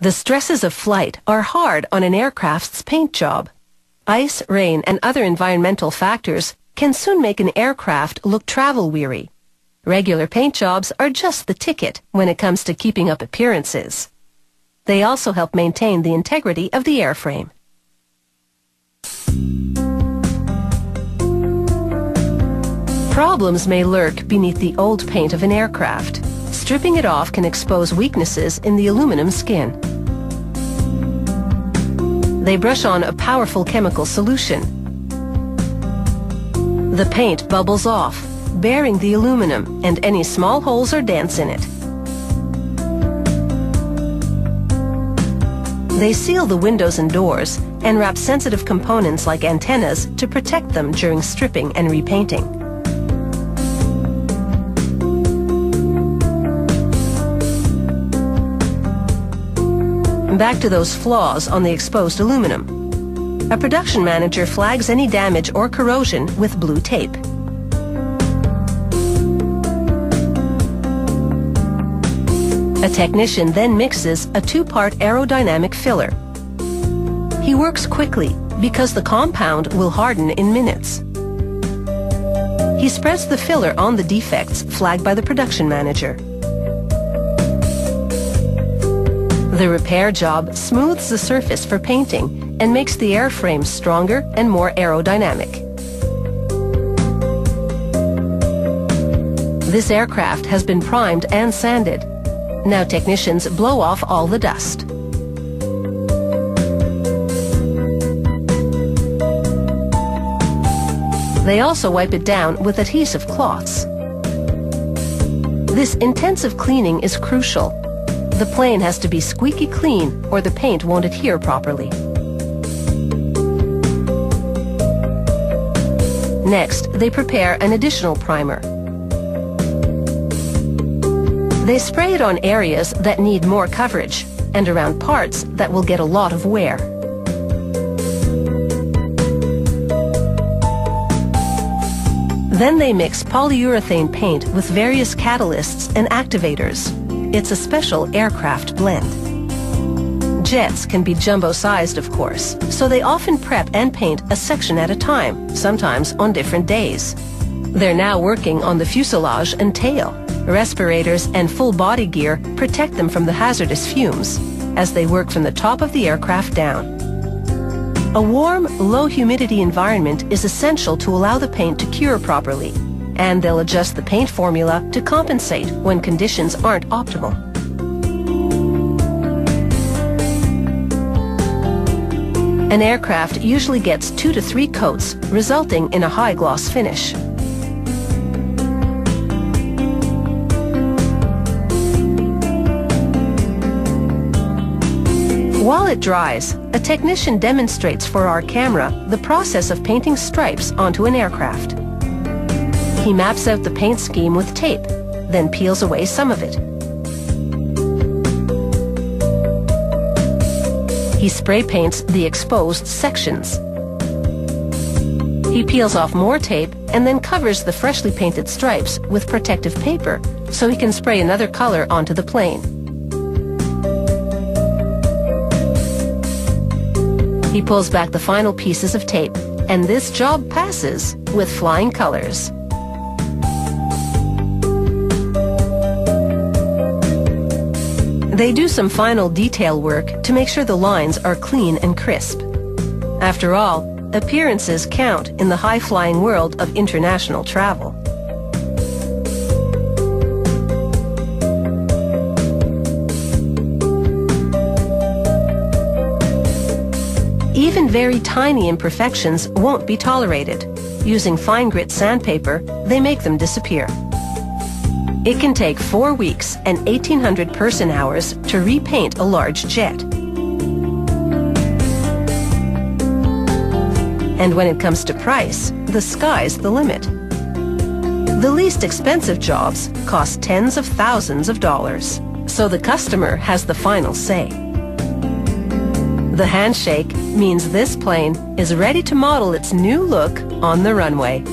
The stresses of flight are hard on an aircraft's paint job. Ice, rain, and other environmental factors can soon make an aircraft look travel-weary. Regular paint jobs are just the ticket when it comes to keeping up appearances. They also help maintain the integrity of the airframe. Problems may lurk beneath the old paint of an aircraft. Stripping it off can expose weaknesses in the aluminum skin. They brush on a powerful chemical solution. The paint bubbles off, bearing the aluminum and any small holes or dents in it. They seal the windows and doors and wrap sensitive components like antennas to protect them during stripping and repainting. Back to those flaws on the exposed aluminum. A production manager flags any damage or corrosion with blue tape. A technician then mixes a 2-part aerodynamic filler. He works quickly because the compound will harden in minutes. He spreads the filler on the defects flagged by the production manager. The repair job smooths the surface for painting and makes the airframe stronger and more aerodynamic. This aircraft has been primed and sanded. Now technicians blow off all the dust. They also wipe it down with adhesive cloths. This intensive cleaning is crucial. The plane has to be squeaky clean or the paint won't adhere properly. Next, they prepare an additional primer. They spray it on areas that need more coverage and around parts that will get a lot of wear. Then they mix polyurethane paint with various catalysts and activators. It's a special aircraft blend. Jets can be jumbo-sized, of course, so they often prep and paint a section at a time, sometimes on different days. They're now working on the fuselage and tail. Respirators and full body gear protect them from the hazardous fumes as they work from the top of the aircraft down. A warm, low-humidity environment is essential to allow the paint to cure properly, and they'll adjust the paint formula to compensate when conditions aren't optimal. An aircraft usually gets 2 to 3 coats, resulting in a high-gloss finish. While it dries, a technician demonstrates for our camera the process of painting stripes onto an aircraft. He maps out the paint scheme with tape, then peels away some of it. He spray paints the exposed sections. He peels off more tape and then covers the freshly painted stripes with protective paper so he can spray another color onto the plane. He pulls back the final pieces of tape, and this job passes with flying colors. They do some final detail work to make sure the lines are clean and crisp. After all, appearances count in the high-flying world of international travel. Even very tiny imperfections won't be tolerated. Using fine grit sandpaper, they make them disappear. It can take 4 weeks and 1,800 person-hours to repaint a large jet. And when it comes to price, the sky's the limit. The least expensive jobs cost tens of thousands of dollars, so the customer has the final say. The handshake means this plane is ready to model its new look on the runway.